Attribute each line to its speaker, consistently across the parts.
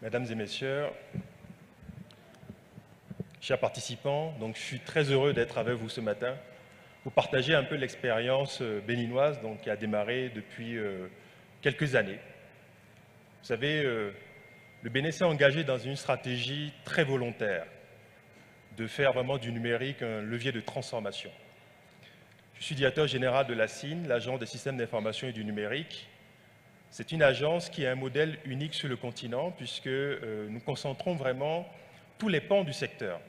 Speaker 1: Mesdames et messieurs, chers participants, donc je suis très heureux d'être avec vous ce matin pour partager un peu l'expérience béninoise qui a démarré depuis quelques années. Vous savez, le Bénin s'est engagé dans une stratégie très volontaire de faire vraiment du numérique un levier de transformation. Je suis directeur général de l'ASIN, l'Agence des systèmes d'information et du numérique. C'est une agence qui a un modèle unique sur le continent puisque nous concentrons vraiment tous les pans du secteur.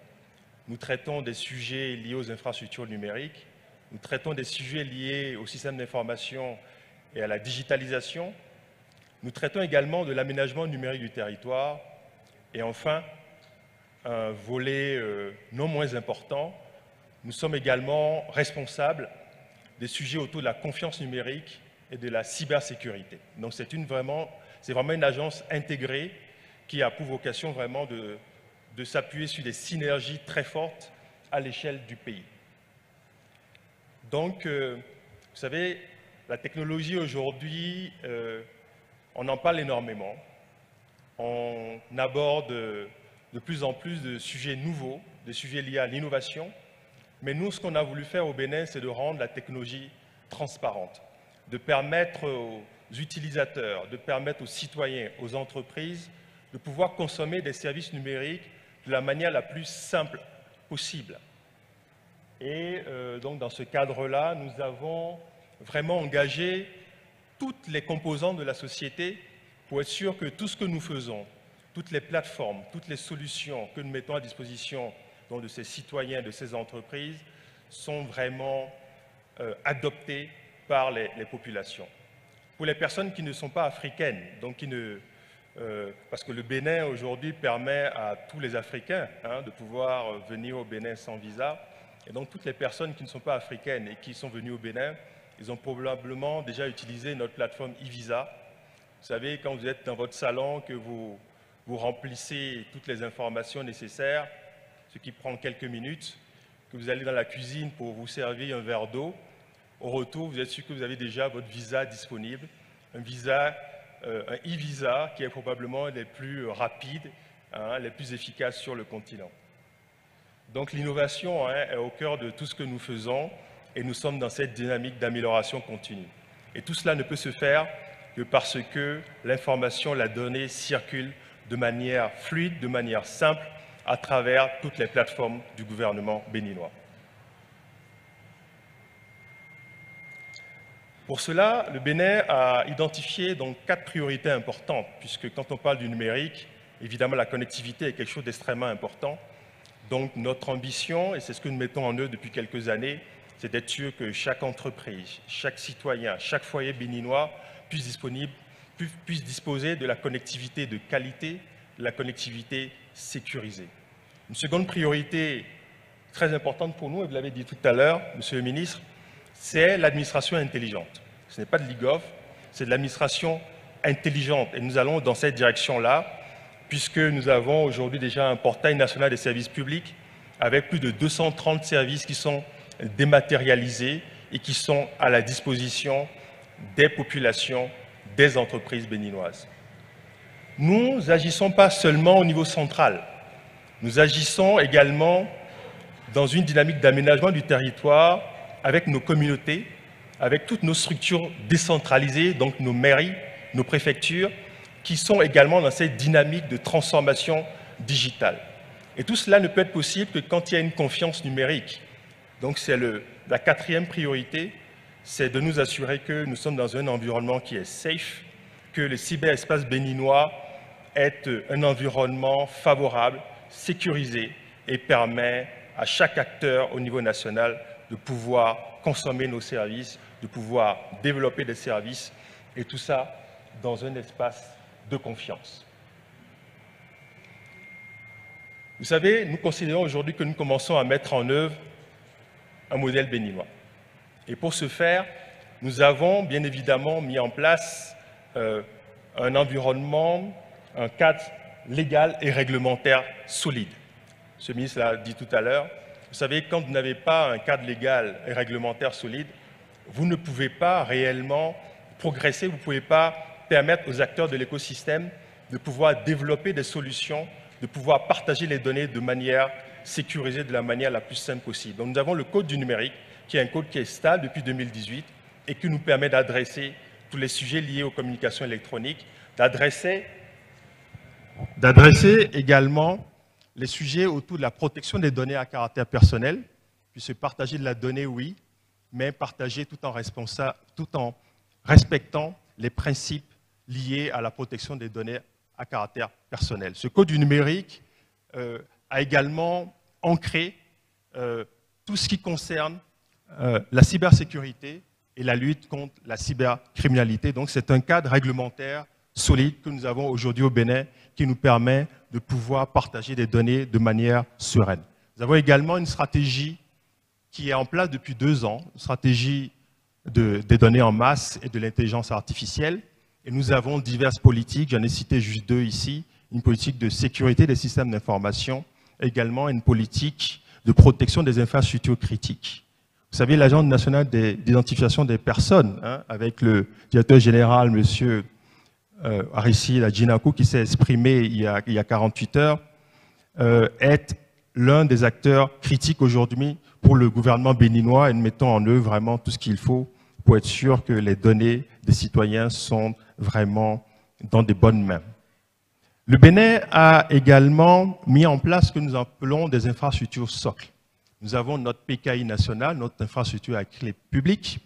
Speaker 1: Nous traitons des sujets liés aux infrastructures numériques, nous traitons des sujets liés au système d'information et à la digitalisation, nous traitons également de l'aménagement numérique du territoire et enfin, un volet non moins important, nous sommes également responsables des sujets autour de la confiance numérique et de la cybersécurité. Donc c'est vraiment une agence intégrée qui a pour vocation vraiment de s'appuyer sur des synergies très fortes à l'échelle du pays. Donc, vous savez, la technologie aujourd'hui, on en parle énormément. On aborde de plus en plus de sujets nouveaux, des sujets liés à l'innovation. Mais nous, ce qu'on a voulu faire au Bénin, c'est de rendre la technologie transparente, de permettre aux utilisateurs, de permettre aux citoyens, aux entreprises, de pouvoir consommer des services numériques de la manière la plus simple possible. Et donc, dans ce cadre-là, nous avons vraiment engagé toutes les composantes de la société pour être sûr que tout ce que nous faisons, toutes les plateformes, toutes les solutions que nous mettons à disposition de ces citoyens, de ces entreprises, sont vraiment adoptées par les populations. Pour les personnes qui ne sont pas africaines, donc parce que le Bénin aujourd'hui permet à tous les Africains de pouvoir venir au Bénin sans visa, et donc toutes les personnes qui ne sont pas africaines et qui sont venues au Bénin, ils ont probablement déjà utilisé notre plateforme e-visa. Vous savez, quand vous êtes dans votre salon, que vous remplissez toutes les informations nécessaires, ce qui prend quelques minutes, que vous allez dans la cuisine pour vous servir un verre d'eau, au retour, vous êtes sûr que vous avez déjà votre visa disponible, un e-visa qui est probablement les plus rapides, les plus efficaces sur le continent. Donc l'innovation est au cœur de tout ce que nous faisons et nous sommes dans cette dynamique d'amélioration continue. Et tout cela ne peut se faire que parce que l'information, la donnée circule de manière fluide, de manière simple, à travers toutes les plateformes du gouvernement béninois. Pour cela, le Bénin a identifié donc 4 priorités importantes, puisque quand on parle du numérique, évidemment la connectivité est quelque chose d'extrêmement important. Donc notre ambition, et c'est ce que nous mettons en œuvre depuis quelques années, c'est d'être sûr que chaque entreprise, chaque citoyen, chaque foyer béninois puisse disposer de la connectivité de qualité, de la connectivité sécurisée. Une seconde priorité très importante pour nous, et vous l'avez dit tout à l'heure, Monsieur le ministre, c'est l'administration intelligente. Ce n'est pas de l'e-gov, c'est de l'administration intelligente. Et nous allons dans cette direction-là, puisque nous avons aujourd'hui déjà un portail national des services publics avec plus de 230 services qui sont dématérialisés et qui sont à la disposition des populations, des entreprises béninoises. Nous n'agissons pas seulement au niveau central, nous agissons également dans une dynamique d'aménagement du territoire avec nos communautés, avec toutes nos structures décentralisées, donc nos mairies, nos préfectures, qui sont également dans cette dynamique de transformation digitale. Et tout cela ne peut être possible que quand il y a une confiance numérique. Donc c'est la 4e priorité, c'est de nous assurer que nous sommes dans un environnement qui est safe, que le cyberespace béninois est un environnement favorable, sécurisé et permet à chaque acteur au niveau national de pouvoir consommer nos services, de pouvoir développer des services, et tout ça dans un espace de confiance. Vous savez, nous considérons aujourd'hui que nous commençons à mettre en œuvre un modèle béninois. Et pour ce faire, nous avons bien évidemment mis en place un environnement, un cadre légal et réglementaire solide. Ce ministre l'a dit tout à l'heure. Vous savez, quand vous n'avez pas un cadre légal et réglementaire solide, vous ne pouvez pas réellement progresser, vous ne pouvez pas permettre aux acteurs de l'écosystème de pouvoir développer des solutions, de pouvoir partager les données de manière sécurisée, de la manière la plus simple possible. Donc nous avons le code du numérique, qui est un code qui est stable depuis 2018 et qui nous permet d'adresser tous les sujets liés aux communications électroniques, d'adresser également les sujets autour de la protection des données à caractère personnel, puisque partager de la donnée, oui, mais partager tout en respectant les principes liés à la protection des données à caractère personnel. Ce code du numérique a également ancré tout ce qui concerne la cybersécurité et la lutte contre la cybercriminalité. Donc c'est un cadre réglementaire solide que nous avons aujourd'hui au Bénin qui nous permet de pouvoir partager des données de manière sereine. Nous avons également une stratégie qui est en place depuis 2 ans, une stratégie des données en masse et de l'intelligence artificielle. Et nous avons diverses politiques, j'en ai cité juste 2 ici, une politique de sécurité des systèmes d'information, également une politique de protection des infrastructures critiques. Vous savez, l'Agence nationale d'identification des personnes, avec le directeur général, M. Aristide Adjinako, qui s'est exprimé il y a 48 heures, est l'un des acteurs critiques aujourd'hui pour le gouvernement béninois et nous mettons en œuvre vraiment tout ce qu'il faut pour être sûr que les données des citoyens sont vraiment dans de bonnes mains. Le Bénin a également mis en place ce que nous appelons des infrastructures socles. Nous avons notre PKI national, notre infrastructure à clé publique,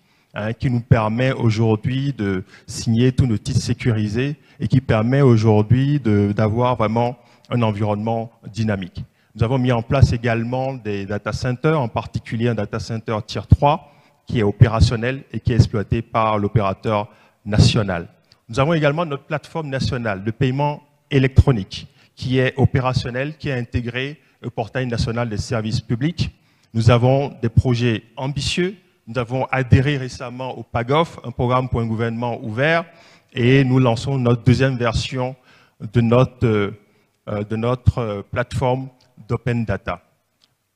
Speaker 1: qui nous permet aujourd'hui de signer tous nos titres sécurisés et qui permet aujourd'hui d'avoir vraiment un environnement dynamique. Nous avons mis en place également des data centers, en particulier un data center Tier 3 qui est opérationnel et qui est exploité par l'opérateur national. Nous avons également notre plateforme nationale de paiement électronique qui est opérationnelle, qui est intégrée au portail national des services publics. Nous avons des projets ambitieux. Nous avons adhéré récemment au PAGOF, un programme pour un gouvernement ouvert, et nous lançons notre 2e version de notre plateforme d'Open Data.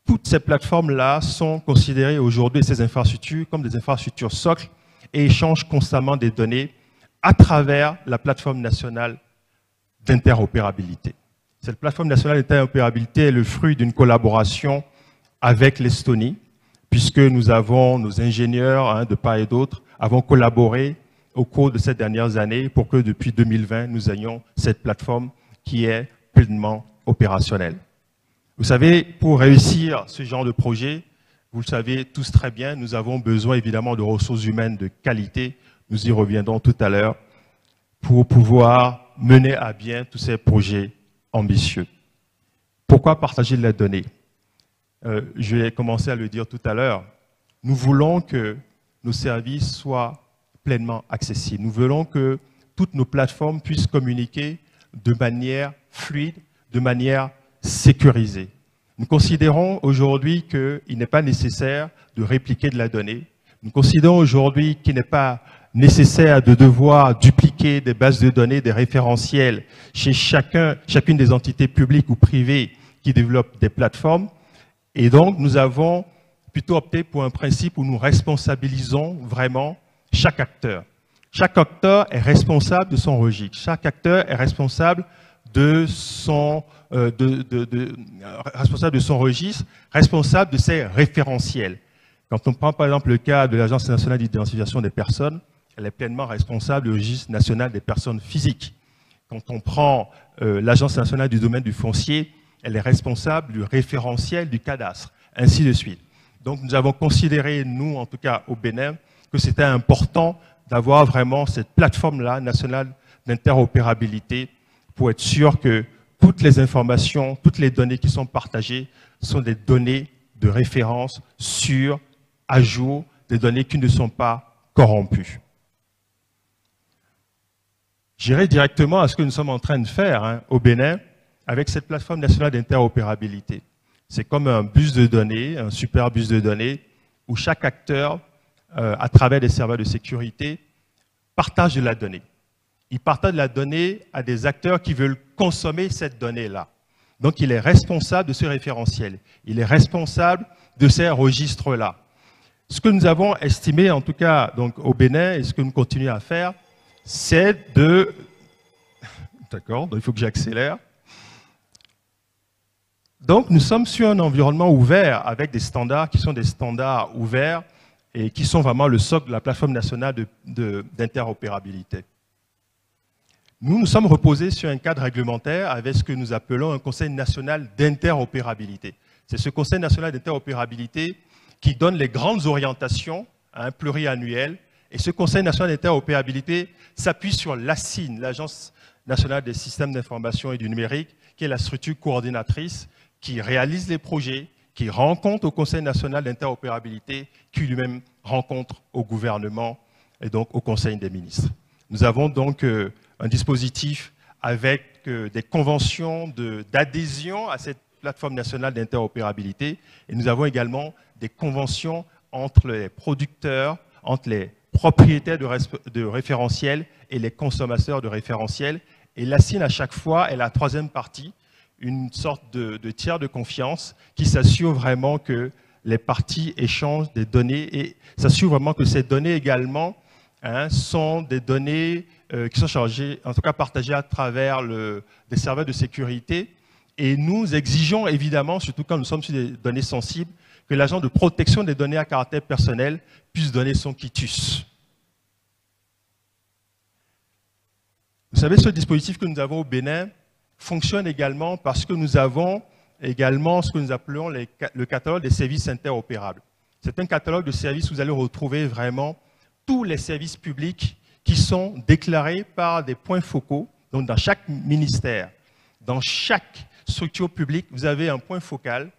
Speaker 1: Toutes ces plateformes-là sont considérées aujourd'hui, ces infrastructures, comme des infrastructures socles et échangent constamment des données à travers la plateforme nationale d'interopérabilité. Cette plateforme nationale d'interopérabilité est le fruit d'une collaboration avec l'Estonie, puisque nous avons nos ingénieurs de part et d'autre avons collaboré au cours de ces dernières années pour que depuis 2020, nous ayons cette plateforme qui est pleinement opérationnelle. Vous savez, pour réussir ce genre de projet, vous le savez tous très bien, nous avons besoin évidemment de ressources humaines de qualité. Nous y reviendrons tout à l'heure pour pouvoir mener à bien tous ces projets ambitieux. Pourquoi partager de la donnée? Je vais commencer à le dire tout à l'heure. Nous voulons que nos services soient pleinement accessibles. Nous voulons que toutes nos plateformes puissent communiquer de manière fluide, de manière sécurisée. Nous considérons aujourd'hui qu'il n'est pas nécessaire de répliquer de la donnée. Nous considérons aujourd'hui qu'il n'est pas nécessaire de devoir dupliquer des bases de données, des référentiels chez chacune des entités publiques ou privées qui développent des plateformes. Et donc, nous avons plutôt opté pour un principe où nous responsabilisons vraiment chaque acteur. Chaque acteur est responsable de son registre. Chaque acteur est responsable de son registre, responsable de ses référentiels. Quand on prend par exemple le cas de l'Agence nationale d'identification des personnes, elle est pleinement responsable du registre national des personnes physiques. Quand on prend l'Agence nationale du domaine du foncier, elle est responsable du référentiel du cadastre, ainsi de suite. Donc nous avons considéré, nous en tout cas au Bénin, que c'était important d'avoir vraiment cette plateforme-là, nationale d'interopérabilité, pour être sûr que toutes les informations, toutes les données qui sont partagées sont des données de référence sûres, à jour, des données qui ne sont pas corrompues. J'irai directement à ce que nous sommes en train de faire au Bénin avec cette plateforme nationale d'interopérabilité. C'est comme un bus de données, un super bus de données, où chaque acteur, à travers des serveurs de sécurité, partage de la donnée. Il partage de la donnée à des acteurs qui veulent consommer cette donnée-là. Donc, il est responsable de ce référentiel. Il est responsable de ces registres-là. Ce que nous avons estimé, en tout cas donc, au Bénin, et ce que nous continuons à faire, c'est de... D'accord, donc il faut que j'accélère. Donc nous sommes sur un environnement ouvert avec des standards qui sont des standards ouverts et qui sont vraiment le socle de la plateforme nationale d'interopérabilité. Nous nous sommes reposés sur un cadre réglementaire avec ce que nous appelons un Conseil national d'interopérabilité. C'est ce Conseil national d'interopérabilité qui donne les grandes orientations à un pluriannuel. Et ce Conseil national d'interopérabilité s'appuie sur l'ASIN, l'Agence nationale des systèmes d'information et du numérique, qui est la structure coordinatrice qui réalise les projets, qui rend compte au Conseil national d'interopérabilité, qui lui-même rend compte au gouvernement et donc au Conseil des ministres. Nous avons donc un dispositif avec des conventions d'adhésion à cette plateforme nationale d'interopérabilité et nous avons également des conventions entre les producteurs, entre les propriétaires de référentiels et les consommateurs de référentiels. Et l'ASIN, à chaque fois, est la troisième partie, une sorte de tiers de confiance qui s'assure vraiment que les parties échangent des données et s'assure vraiment que ces données également sont des données qui sont chargées, en tout cas partagées à travers des serveurs de sécurité. Et nous exigeons évidemment, surtout quand nous sommes sur des données sensibles, que l'agent de protection des données à caractère personnel puisse donner son quitus. Vous savez, ce dispositif que nous avons au Bénin fonctionne également parce que nous avons également ce que nous appelons le catalogue des services interopérables. C'est un catalogue de services où vous allez retrouver vraiment tous les services publics qui sont déclarés par des points focaux. Donc dans chaque ministère, dans chaque structure publique, vous avez un point focal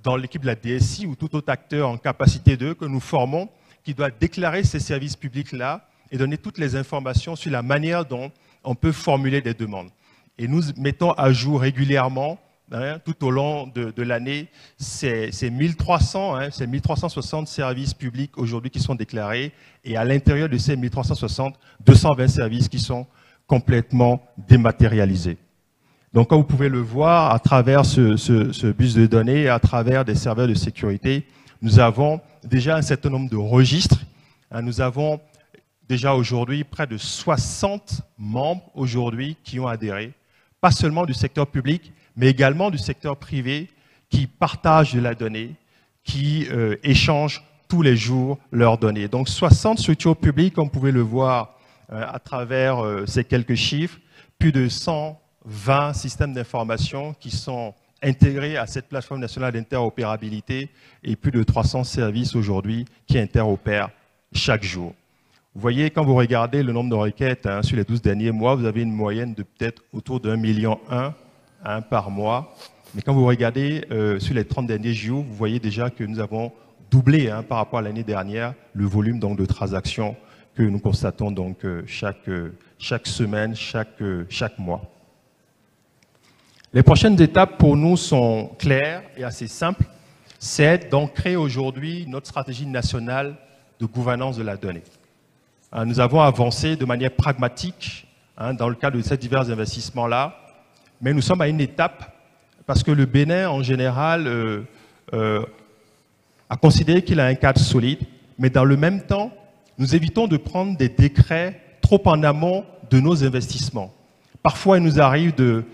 Speaker 1: dans l'équipe de la DSI ou tout autre acteur en capacité que nous formons qui doit déclarer ces services publics-là et donner toutes les informations sur la manière dont on peut formuler des demandes. Et nous mettons à jour régulièrement, tout au long de l'année, ces 1300, ces 1360 services publics aujourd'hui qui sont déclarés et à l'intérieur de ces 1360, 220 services qui sont complètement dématérialisés. Donc, comme vous pouvez le voir, à travers ce bus de données, à travers des serveurs de sécurité, nous avons déjà un certain nombre de registres. Nous avons déjà aujourd'hui près de 60 membres aujourd'hui qui ont adhéré, pas seulement du secteur public, mais également du secteur privé, qui partagent de la donnée, qui échangent tous les jours leurs données. Donc 60 structures publiques, comme vous pouvez le voir à travers ces quelques chiffres, plus de 120 systèmes d'information qui sont intégrés à cette plateforme nationale d'interopérabilité et plus de 300 services aujourd'hui qui interopèrent chaque jour. Vous voyez, quand vous regardez le nombre de requêtes sur les 12 derniers mois, vous avez une moyenne de peut-être autour de 1,1 million par mois. Mais quand vous regardez sur les 30 derniers jours, vous voyez déjà que nous avons doublé par rapport à l'année dernière le volume donc, de transactions que nous constatons donc, chaque semaine, chaque mois. Les prochaines étapes pour nous sont claires et assez simples. C'est donc créer aujourd'hui notre stratégie nationale de gouvernance de la donnée. Nous avons avancé de manière pragmatique dans le cadre de ces divers investissements-là, mais nous sommes à une étape parce que le Bénin, en général, a considéré qu'il a un cadre solide, mais dans le même temps, nous évitons de prendre des décrets trop en amont de nos investissements. Parfois, il nous arrive de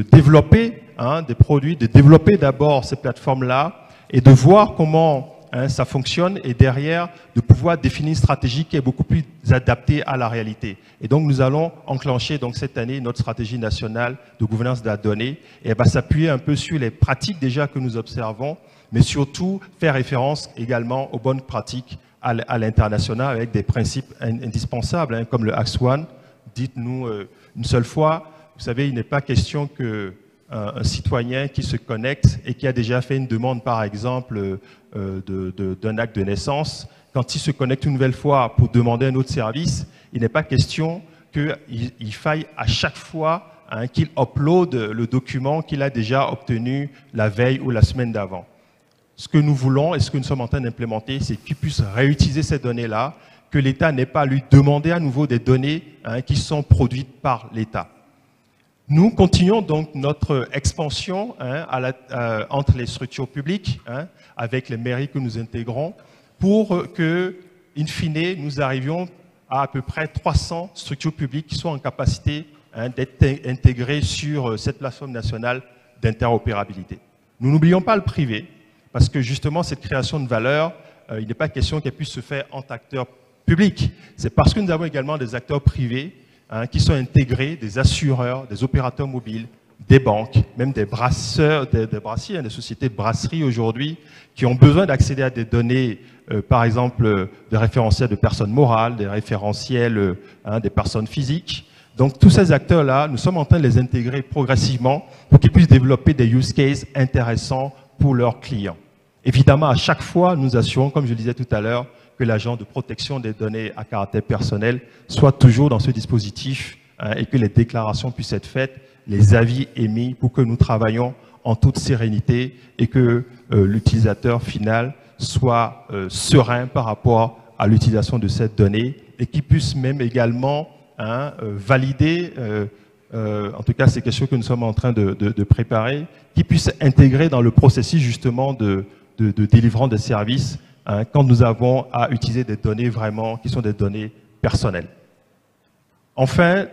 Speaker 1: développer des produits, de développer d'abord ces plateformes-là et de voir comment ça fonctionne et derrière de pouvoir définir une stratégie qui est beaucoup plus adaptée à la réalité. Et donc nous allons enclencher donc cette année notre stratégie nationale de gouvernance de la donnée et elle va s'appuyer un peu sur les pratiques déjà que nous observons, mais surtout faire référence également aux bonnes pratiques à l'international avec des principes indispensables comme le Axe One. Dites-nous une seule fois, vous savez, il n'est pas question que un citoyen qui se connecte et qui a déjà fait une demande, par exemple, d'un acte de naissance, quand il se connecte une nouvelle fois pour demander un autre service, il n'est pas question qu'il faille à chaque fois qu'il upload le document qu'il a déjà obtenu la veille ou la semaine d'avant. Ce que nous voulons et ce que nous sommes en train d'implémenter, c'est qu'il puisse réutiliser ces données-là, que l'État n'ait pas à lui demander à nouveau des données qui sont produites par l'État. Nous continuons donc notre expansion entre les structures publiques, avec les mairies que nous intégrons, pour que, in fine, nous arrivions à peu près 300 structures publiques qui sont en capacité d'être intégrés sur cette plateforme nationale d'interopérabilité. Nous n'oublions pas le privé, parce que justement, cette création de valeur, il n'est pas question qu'elle puisse se faire entre acteurs publics. C'est parce que nous avons également des acteurs privés qui sont intégrés, des assureurs, des opérateurs mobiles, des banques, même des brasseurs, des brassiers, des sociétés de brasserie aujourd'hui, qui ont besoin d'accéder à des données, par exemple, des référentiels de personnes morales, des référentiels des personnes physiques. Donc, tous ces acteurs-là, nous sommes en train de les intégrer progressivement pour qu'ils puissent développer des use cases intéressants pour leurs clients. Évidemment, à chaque fois, nous assurons, comme je le disais tout à l'heure, que l'agent de protection des données à caractère personnel soit toujours dans ce dispositif et que les déclarations puissent être faites, les avis émis pour que nous travaillions en toute sérénité et que l'utilisateur final soit serein par rapport à l'utilisation de cette donnée et qu'il puisse même également valider, en tout cas c'est quelque chose que nous sommes en train de préparer, qui puisse intégrer dans le processus justement de délivrance des services quand nous avons à utiliser des données vraiment qui sont des données personnelles. Enfin,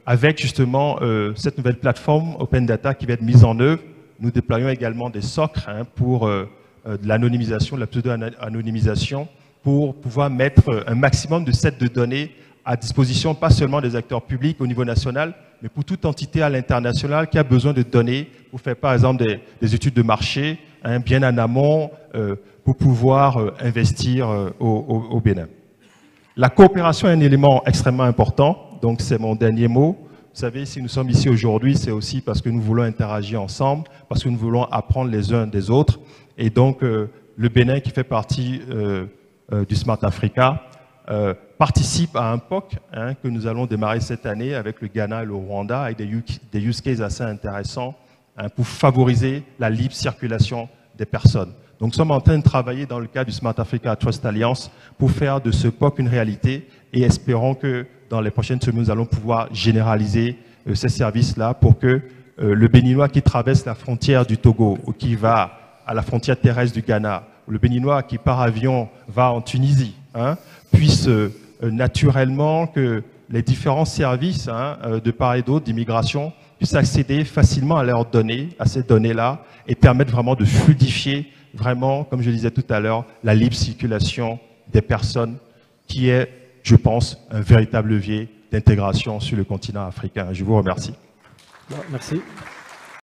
Speaker 1: avec justement cette nouvelle plateforme Open Data qui va être mise en œuvre, nous déployons également des socles pour de l'anonymisation, de la pseudo-anonymisation, pour pouvoir mettre un maximum de sets de données à disposition, pas seulement des acteurs publics au niveau national, mais pour toute entité à l'international qui a besoin de données pour faire par exemple des études de marché, bien en amont, pour pouvoir investir au Bénin. La coopération est un élément extrêmement important, donc c'est mon dernier mot. Vous savez, si nous sommes ici aujourd'hui, c'est aussi parce que nous voulons interagir ensemble, parce que nous voulons apprendre les uns des autres. Et donc, le Bénin, qui fait partie du Smart Africa, participe à un POC que nous allons démarrer cette année avec le Ghana et le Rwanda, avec des use cases assez intéressants pour favoriser la libre circulation des personnes. Donc, nous sommes en train de travailler dans le cadre du Smart Africa Trust Alliance pour faire de ce POC une réalité et espérons que dans les prochaines semaines, nous allons pouvoir généraliser ces services-là pour que le Béninois qui traverse la frontière du Togo ou qui va à la frontière terrestre du Ghana, ou le Béninois qui par avion va en Tunisie, puisse naturellement que les différents services de part et d'autre d'immigration puissent accéder facilement à leurs données, à ces données-là, et permettre vraiment de fluidifier vraiment, comme je le disais tout à l'heure, la libre circulation des personnes qui est, je pense, un véritable levier d'intégration sur le continent africain. Je vous remercie.
Speaker 2: Bon, merci.